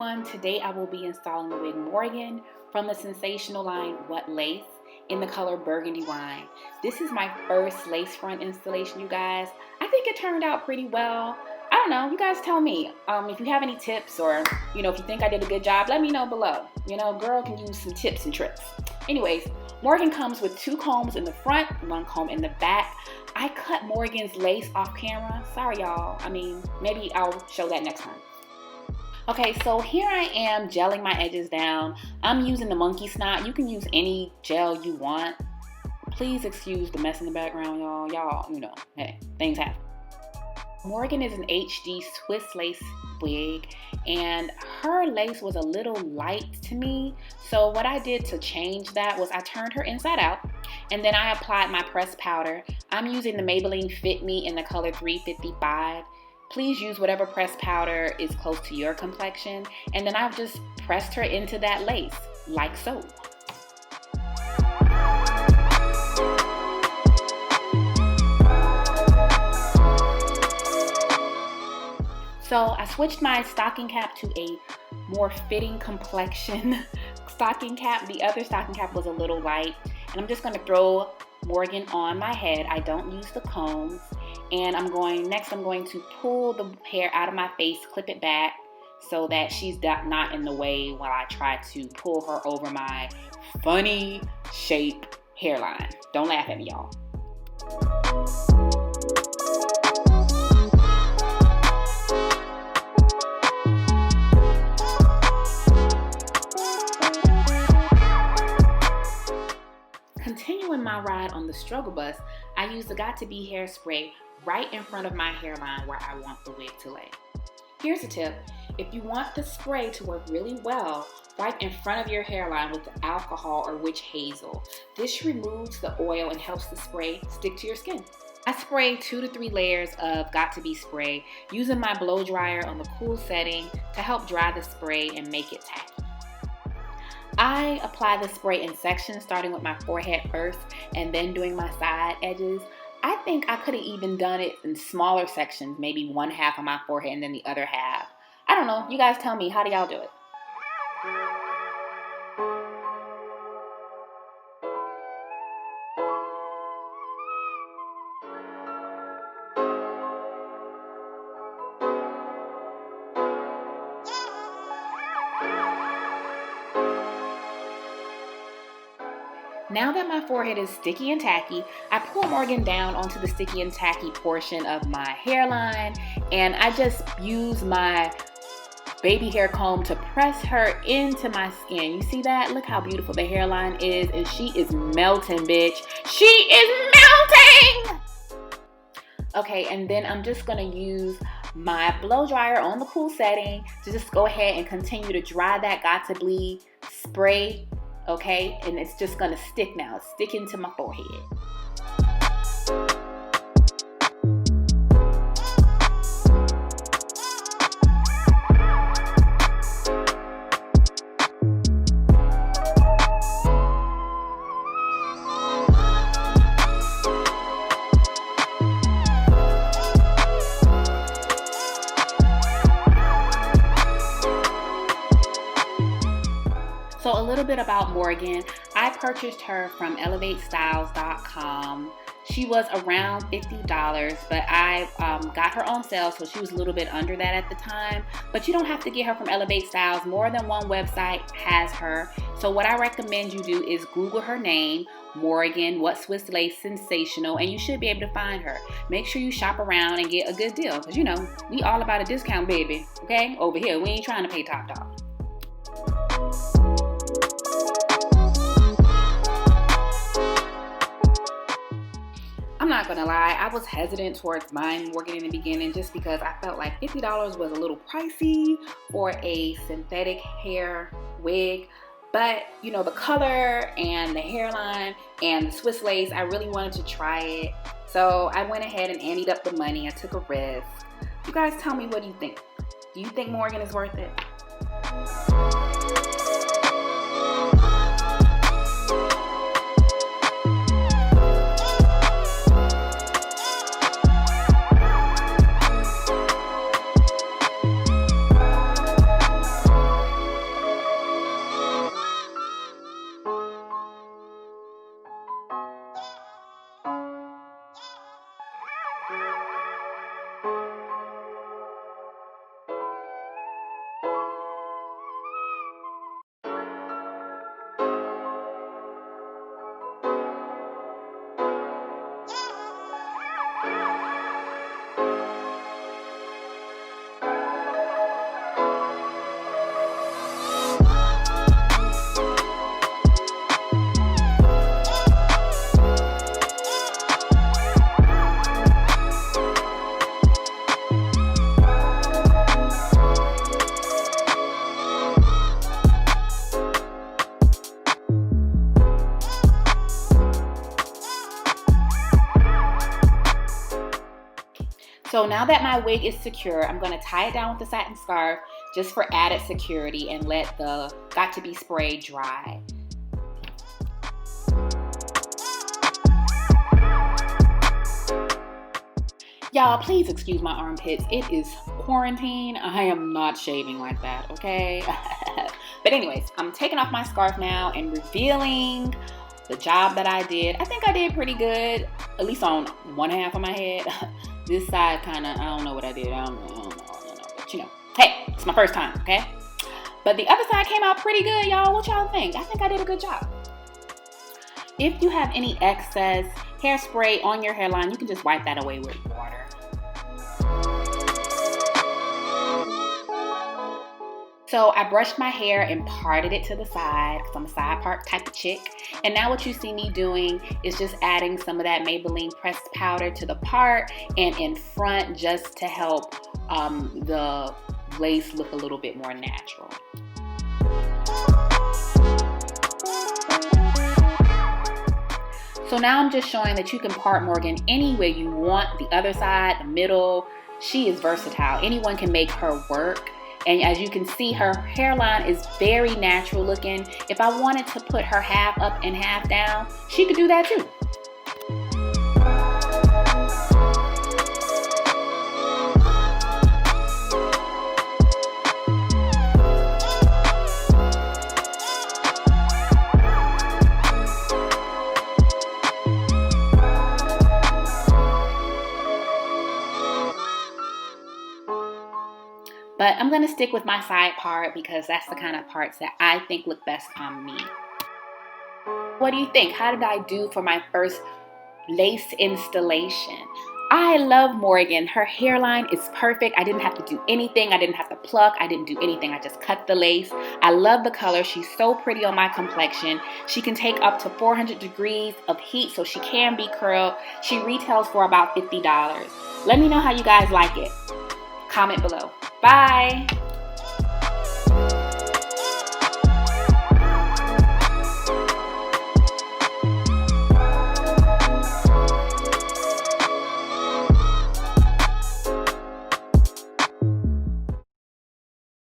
Today I will be installing the wig Morgan from the Sensational line What Lace in the color Burgundy Wine. This is my first lace front installation, you guys. I think it turned out pretty well. I don't know, you guys tell me. If you have any tips or, if you think I did a good job, let me know below. Girl can use some tips and tricks. Anyways, Morgan comes with 2 combs in the front, 1 comb in the back. I cut Morgan's lace off camera. Sorry, y'all. Maybe I'll show that next time. Okay, so here I am gelling my edges down. I'm using the monkey snot. You can use any gel you want. Please excuse the mess in the background, y'all. Y'all, hey, things happen. Morgan is an HD Swiss lace wig, and her lace was a little light to me. So what I did to change that was I turned her inside out, and then I applied my pressed powder. I'm using the Maybelline Fit Me in the color 355. Please use whatever pressed powder is close to your complexion. And then I've just pressed her into that lace, like so. So I switched my stocking cap to a more fitting complexion stocking cap. The other stocking cap was a little light. And I'm just gonna throw Morgan on my head. I don't use the combs. And I'm going to pull the hair out of my face, clip it back so that she's not in the way while I try to pull her over my funny shape hairline. Don't laugh at me, y'all. Continuing my ride on the struggle bus, I used the Got To Be hairspray right in front of my hairline where I want the wig to lay. Here's a tip. If you want the spray to work really well, right in front of your hairline with the alcohol or witch hazel. This removes the oil and helps the spray stick to your skin. I spray 2 to 3 layers of Got To Be spray using my blow dryer on the cool setting to help dry the spray and make it tacky. I apply the spray in sections, starting with my forehead first and then doing my side edges. I think I could have even done it in smaller sections, maybe 1/2 of my forehead and then the other half. I don't know. You guys tell me, how do y'all do it? Now that my forehead is sticky and tacky, I pull Morgan down onto the sticky and tacky portion of my hairline, and I just use my baby hair comb to press her into my skin. You see that? Look how beautiful the hairline is, and she is melting, bitch. She is melting! Okay, and then I'm just gonna use my blow dryer on the cool setting to just go ahead and continue to dry that Got To Be spray. Okay, and it's just gonna stick now. It's sticking to my forehead. So a little bit about Morgan. I purchased her from elevatestyles.com. She was around $50, but I got her on sale, so she was a little bit under that at the time. But you don't have to get her from Elevate Styles. More than one website has her. So what I recommend you do is Google her name, Morgan, What Swiss Lace Sensational, and you should be able to find her. Make sure you shop around and get a good deal, because we all about a discount, baby. Okay? Over here, we ain't trying to pay top dollar. I'm not gonna lie, I was hesitant towards buying Morgan in the beginning just because I felt like $50 was a little pricey for a synthetic hair wig. But the color and the hairline and the Swiss lace, I really wanted to try it. So I went ahead and anteed up the money. I took a risk. You guys tell me, what do you think? Do you think Morgan is worth it? So now that my wig is secure, I'm going to tie it down with the satin scarf just for added security and let the got to be spray dry. Y'all, please excuse my armpits. It is quarantine. I am not shaving like that, okay? But anyways, I'm taking off my scarf now and revealing the job that I did. I think I did pretty good, at least on one half of my head. This side kind of, I don't know what I did. I don't know, but you know, hey, it's my first time, okay? But the other side came out pretty good, y'all. What y'all think? I think I did a good job. If you have any excess hairspray on your hairline, you can just wipe that away with water. So I brushed my hair and parted it to the side because I'm a side part type of chick. And now what you see me doing is just adding some of that Maybelline pressed powder to the part and in front just to help the lace look a little bit more natural. So now I'm just showing that you can part Morgan any way you want. The other side, the middle, she is versatile. Anyone can make her work. And as you can see, her hairline is very natural looking. If I wanted to put her half up and half down, she could do that too. But I'm going to stick with my side part because that's the kind of parts that I think look best on me. What do you think? How did I do for my first lace installation? I love Morgan. Her hairline is perfect. I didn't have to do anything. I didn't have to pluck. I didn't do anything. I just cut the lace. I love the color. She's so pretty on my complexion. She can take up to 400 degrees of heat, so she can be curled. She retails for about $50. Let me know how you guys like it. Comment below. Bye.